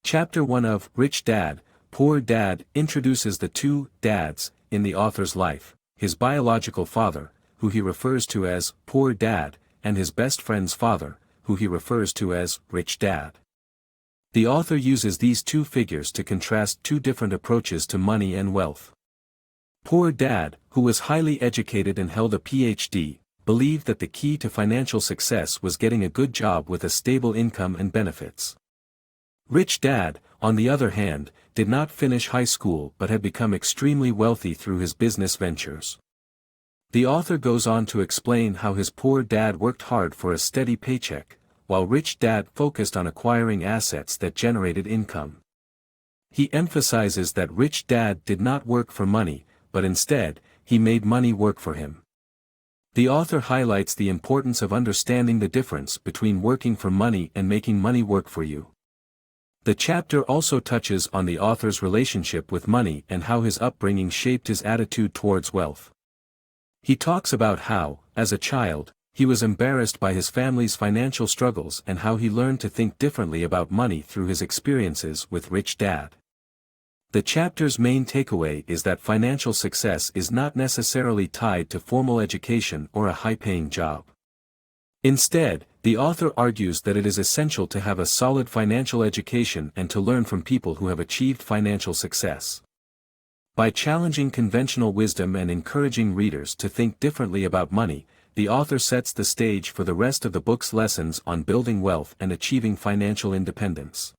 Chapter 1 of Rich Dad, Poor Dad introduces the two dads in the author's life, his biological father, who he refers to as Poor Dad, and his best friend's father, who he refers to as Rich Dad. The author uses these two figures to contrast two different approaches to money and wealth. Poor Dad, who was highly educated and held a Ph.D., believed that the key to financial success was getting a good job with a stable income and benefits. Rich Dad, on the other hand, did not finish high school but had become extremely wealthy through his business ventures. The author goes on to explain how his poor dad worked hard for a steady paycheck, while Rich Dad focused on acquiring assets that generated income. He emphasizes that Rich Dad did not work for money, but instead, he made money work for him. The author highlights the importance of understanding the difference between working for money and making money work for you. The chapter also touches on the author's relationship with money and how his upbringing shaped his attitude towards wealth. He talks about how, as a child, he was embarrassed by his family's financial struggles and how he learned to think differently about money through his experiences with Rich Dad. The chapter's main takeaway is that financial success is not necessarily tied to formal education or a high-paying job. Instead, the author argues that it is essential to have a solid financial education and to learn from people who have achieved financial success. By challenging conventional wisdom and encouraging readers to think differently about money, the author sets the stage for the rest of the book's lessons on building wealth and achieving financial independence.